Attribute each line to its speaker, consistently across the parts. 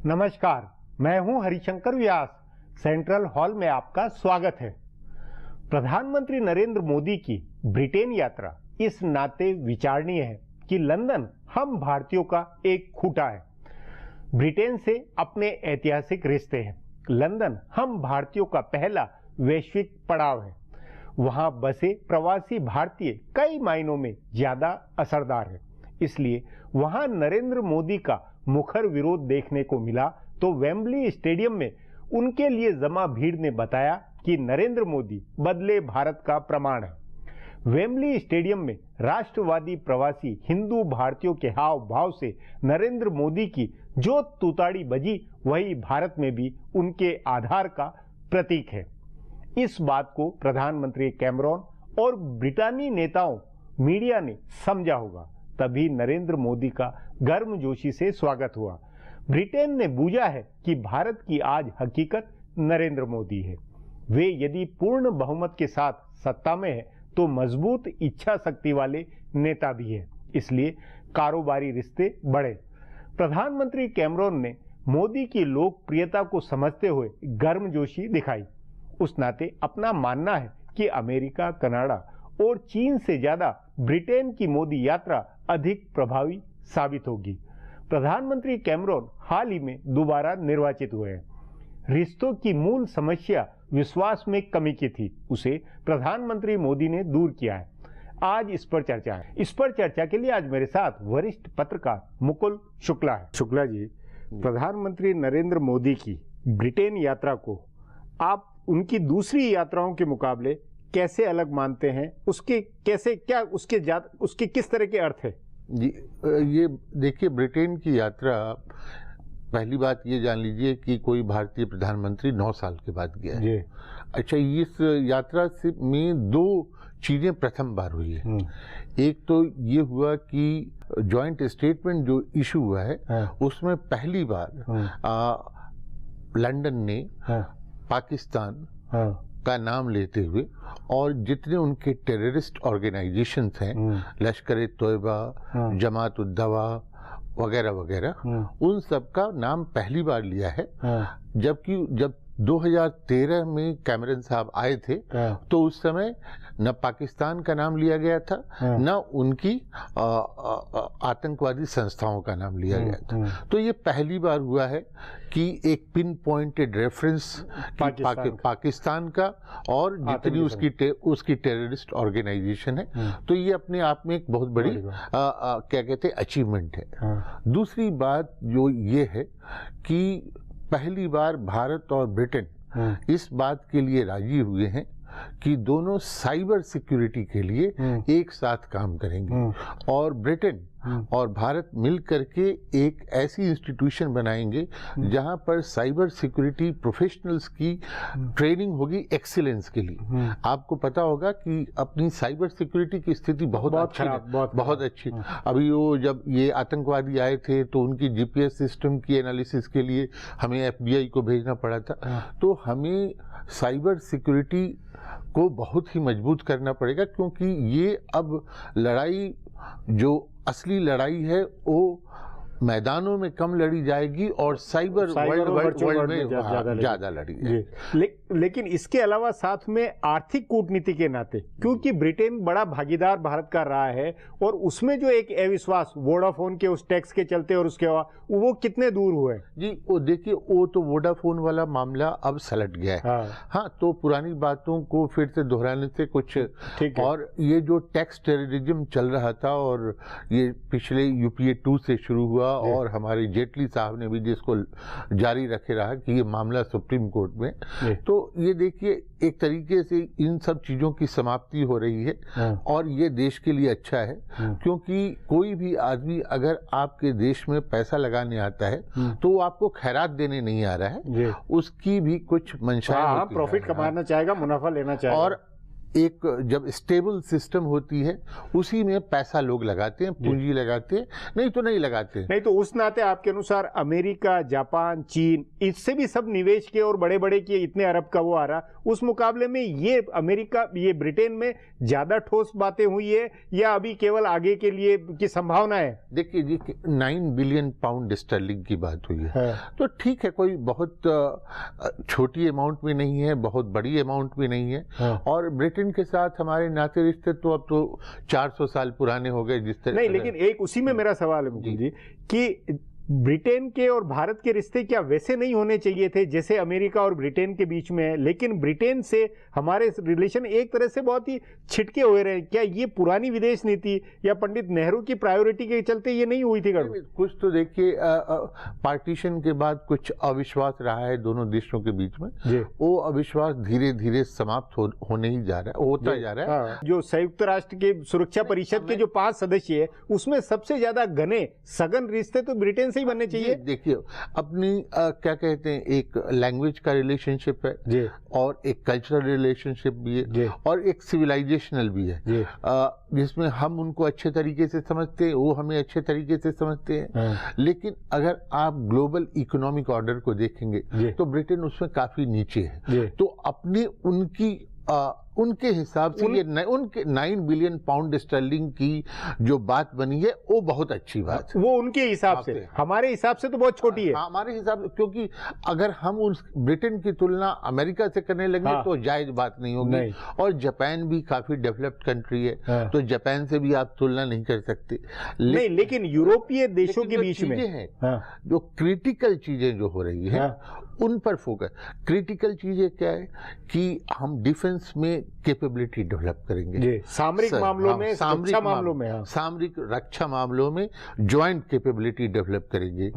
Speaker 1: नमस्कार, मैं हूं हरिशंकर व्यास। सेंट्रल हॉल में आपका स्वागत है। प्रधानमंत्री नरेंद्र मोदी की ब्रिटेन यात्रा इस नाते विचारणीय है कि लंदन हम भारतीयों का एक खूंटा है। ब्रिटेन से अपने ऐतिहासिक रिश्ते हैं। लंदन हम भारतीयों का पहला वैश्विक पड़ाव है। वहां बसे प्रवासी भारतीय कई मायनों में ज्यादा असरदार है। इसलिए वहां नरेंद्र मोदी का मुखर विरोध देखने को मिला तो वेम्बली स्टेडियम में उनके लिए जमा भीड़ ने बताया कि नरेंद्र मोदी बदले भारत का प्रमाण है। वेम्बली स्टेडियम में राष्ट्रवादी प्रवासी हिंदू भारतीयों के हाव भाव से नरेंद्र मोदी की जो तुताड़ी बजी, वही भारत में भी उनके आधार का प्रतीक है। इस बात को प्रधानमंत्री कैमरॉन और ब्रिटानी नेताओं, मीडिया ने समझा होगा, तभी नरेंद्र मोदी का गर्मजोशी से स्वागत हुआ। ब्रिटेन ने बूझा है कि भारत की आज हकीकत नरेंद्र मोदी है। वे यदि पूर्ण बहुमत के साथ सत्ता में है तो मजबूत इच्छा शक्ति वाले नेता भी है। इसलिए कारोबारी रिश्ते बढ़े। प्रधानमंत्री कैमरॉन ने मोदी की लोकप्रियता को समझते हुए गर्मजोशी दिखाई। उस नाते अपना मानना है कि अमेरिका, कनाडा और चीन से ज्यादा ब्रिटेन की मोदी यात्रा अधिक प्रभावी साबित होगी। प्रधानमंत्री कैमरॉन हाल ही में दोबारा निर्वाचित हुए हैं। रिश्तों की मूल समस्या विश्वास में कमी की थी, उसे प्रधानमंत्री मोदी ने दूर किया है। आज इस पर चर्चा है। इस पर चर्चा के लिए आज मेरे साथ वरिष्ठ पत्रकार मुकुल शुक्ला है। शुक्ला जी, प्रधानमंत्री नरेंद्र मोदी की ब्रिटेन यात्रा को आप उनकी दूसरी यात्राओं के मुकाबले कैसे अलग मानते हैं? उसके किस तरह के अर्थ है?
Speaker 2: जी, ये देखिए, ब्रिटेन की यात्रा, पहली बात ये जान लीजिए कि कोई भारतीय प्रधानमंत्री 9 साल के बाद गया है। अच्छा, इस यात्रा से में 2 चीजें प्रथम बार हुई है। एक तो ये हुआ कि जॉइंट स्टेटमेंट जो इशू हुआ है, उसमें पहली बार लंदन ने पाकिस्तान का नाम लेते हुए और जितने उनके टेररिस्ट ऑर्गेनाइजेशंस हैं, लश्कर तोयबा, जमात उद दवा वगैरह वगैरह, उन सब का नाम पहली बार लिया है। जबकि जब 2013 में कैमरन साहब आए थे तो उस समय न पाकिस्तान का नाम लिया गया था, न उनकी आतंकवादी संस्थाओं का नाम लिया गया था। तो ये पहली बार हुआ है कि एक पिन पॉइंटेड रेफरेंस पाकिस्तान का और जितनी उसकी टेररिस्ट ऑर्गेनाइजेशन है। तो ये अपने आप में एक बहुत बड़ी क्या कहते हैं, अचीवमेंट है। दूसरी बात जो ये है कि पहली बार भारत और ब्रिटेन इस बात के लिए राजी हुए हैं कि दोनों साइबर सिक्योरिटी के लिए एक साथ काम करेंगे और ब्रिटेन और भारत मिल करके एक ऐसी इंस्टीट्यूशन बनाएंगे जहां पर साइबर सिक्योरिटी प्रोफेशनल्स की ट्रेनिंग होगी एक्सीलेंस के लिए। आपको पता होगा कि अपनी साइबर सिक्योरिटी की स्थिति बहुत अच्छी। अभी वो जब ये आतंकवादी आए थे तो उनकी जीपीएस सिस्टम की एनालिसिस के लिए हमें एफबीआई को भेजना पड़ा था। तो हमें साइबर सिक्योरिटी को बहुत ही मजबूत करना पड़ेगा, क्योंकि ये अब लड़ाई, जो असली लड़ाई है, वो मैदानों में कम लड़ी जाएगी और साइबर वर्ल्ड में ज्यादा लड़ी जाएगी।
Speaker 1: लेकिन इसके अलावा साथ में आर्थिक कूटनीति के नाते, क्योंकि ब्रिटेन बड़ा भागीदार भारत का रहा है और उसमें जो एक अविश्वास वोडाफोन के उस टैक्स के चलते और उसके वो कितने दूर हुए
Speaker 2: जी। वो देखिए, वो तो वोडाफोन वाला मामला अब सलट गया है। हाँ, तो पुरानी बातों को फिर से दोहराने से कुछ ठीक है। और ये जो टैक्स टेररिज्म चल रहा था और ये पिछले यूपीए 2 से शुरू हुआ और हमारे जेटली साहब ने भी जिसको जारी रखे रहा कि ये मामला सुप्रीम कोर्ट में, तो ये देखिए एक तरीके से इन सब चीजों की समाप्ति हो रही है और ये देश के लिए अच्छा है। क्योंकि कोई भी आदमी अगर आपके देश में पैसा लगाने आता है तो वो आपको खैरात देने नहीं आ रहा है, उसकी भी कुछ मंशाएं,
Speaker 1: प्रॉफिट कमाना चाहेगा, मुनाफा लेना चाहेगा।
Speaker 2: और एक जब स्टेबल सिस्टम होती है उसी में पैसा लोग लगाते हैं, पूंजी लगाते हैं, नहीं तो नहीं लगाते।
Speaker 1: नहीं तो उस नाते आपके अनुसार अमेरिका, जापान, चीन, इससे भी सब निवेश किए और बड़े बड़े किए, इतने अरब का वो आ रहा, उस मुकाबले में ये अमेरिका, ये ब्रिटेन में ज्यादा ठोस बातें हुई है या अभी केवल आगे के लिए की संभावना है?
Speaker 2: देखिए जी, 9 बिलियन पाउंड स्टर्लिंग की बात हुई है, तो ठीक है, कोई बहुत छोटी अमाउंट में नहीं है, बहुत बड़ी अमाउंट भी नहीं है। और ब्रिटेन के साथ हमारे नाते रिश्ते तो अब तो 400 साल पुराने हो गए जिस तरह।
Speaker 1: नहीं, लेकिन एक उसी में मेरा सवाल है मुकुल जी कि ब्रिटेन के और भारत के रिश्ते क्या वैसे नहीं होने चाहिए थे जैसे अमेरिका और ब्रिटेन के बीच में है, लेकिन ब्रिटेन से हमारे रिलेशन एक तरह से बहुत ही छिटके हुए रहे? क्या ये पुरानी विदेश नीति या पंडित नेहरू की प्रायोरिटी के चलते ये नहीं हुई थी गड़बड़?
Speaker 2: कुछ तो देखिए, पार्टीशन के बाद कुछ अविश्वास रहा है दोनों देशों के बीच में, वो अविश्वास धीरे धीरे समाप्त होने ही जा रहा है, होता जा रहा है।
Speaker 1: जो संयुक्त राष्ट्र के सुरक्षा परिषद के जो 5 सदस्य है उसमें सबसे ज्यादा घने सघन रिश्ते तो ब्रिटेन से ही बनने चाहिए।
Speaker 2: देखिए, अपनी क्या कहते हैं, एक लैंग्वेज का रिलेशनशिप है और एक कल्चरल रिलेशनशिप भी है और एक सिविलाइजेशनल भी है, जिसमें हम उनको अच्छे तरीके से समझते हैं, वो हमें अच्छे तरीके से समझते हैं। लेकिन अगर आप ग्लोबल इकोनॉमिक ऑर्डर को देखेंगे तो ब्रिटेन उसमें काफी नीचे है। तो अपने उनके हिसाब से ये उनके 9 बिलियन पाउंड स्टर्लिंग की जो बात बनी है वो बहुत अच्छी बात है।
Speaker 1: वो उनके हिसाब से, हमारे हिसाब से तो बहुत छोटी है।
Speaker 2: हमारे हिसाब से, क्योंकि अगर हम उस ब्रिटेन की तुलना अमेरिका से करने लगे तो जायज बात नहीं होगी। और जापान भी काफी डेवलप्ड कंट्री है, तो जापान से भी आप तुलना नहीं कर सकते।
Speaker 1: नहीं, लेकिन यूरोपीय देशों के बीच में
Speaker 2: हैं जो क्रिटिकल चीजें जो हो रही है उन पर फोकस। क्रिटिकल चीजें क्या है कि हम डिफेंस में कैपेबिलिटी डेवलप करेंगे,
Speaker 1: सामरिक मामलों में,
Speaker 2: सामरिक रक्षा मामलों में ज्वाइंट कैपेबिलिटी डेवलप करेंगे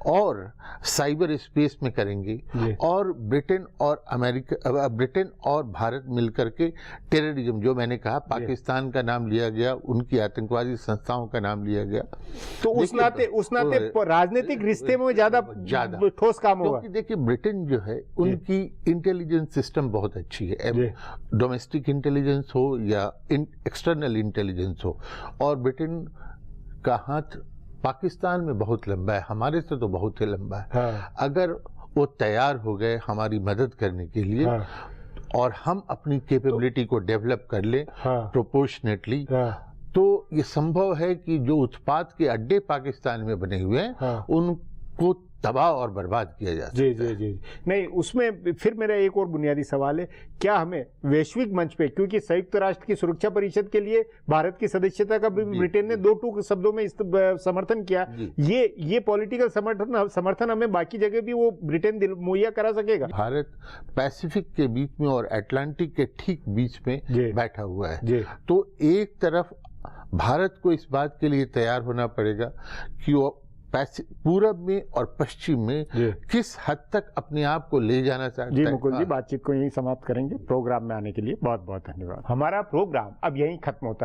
Speaker 2: और साइबर स्पेस में करेंगे। और ब्रिटेन और भारत मिलकर के टेररिज्म, जो मैंने कहा पाकिस्तान का नाम लिया गया, उनकी आतंकवादी संस्थाओं का नाम लिया गया,
Speaker 1: तो उस नाते राजनीतिक रिश्ते में ज्यादा ठोस काम होगा।
Speaker 2: देखिए, ब्रिटेन जो है उनकी इंटेलिजेंस सिस्टम बहुत अच्छी है, डोमेस्टिक इंटेलिजेंस हो या एक्सटर्नल इंटेलिजेंस हो। और ब्रिटेन का हाथ पाकिस्तान में बहुत लंबा है, हमारे से तो बहुत ही लंबा है। अगर वो तैयार हो गए हमारी मदद करने के लिए और हम अपनी कैपेबिलिटी को डेवलप कर ले प्रोपोर्शनेटली, तो ये संभव है कि जो उत्पाद के अड्डे पाकिस्तान में बने हुए हैं उनको तबाह और बर्बाद किया जा सकता है।
Speaker 1: जी। नहीं, उसमें फिर मेरा एक और बुनियादी सवाल है, क्या हमें वैश्विक मंच पे, क्योंकि संयुक्त राष्ट्र की सुरक्षा परिषद के लिए भारत की सदस्यता का ब्रिटेन ने 2 शब्दों में समर्थन किया, ये पॉलिटिकल समर्थन हमें बाकी जगह भी वो ब्रिटेन मुहैया करा सकेगा?
Speaker 2: भारत पैसिफिक के बीच में और अटलांटिक के ठीक बीच में बैठा हुआ है, तो एक तरफ भारत को इस बात के लिए तैयार होना पड़ेगा कि वो पूरब में और पश्चिम में किस हद तक अपने आप को ले जाना चाहता है।
Speaker 1: जी मुकुल जी, बातचीत को यहीं समाप्त करेंगे। प्रोग्राम में आने के लिए बहुत बहुत धन्यवाद। हमारा प्रोग्राम अब यहीं खत्म होता है।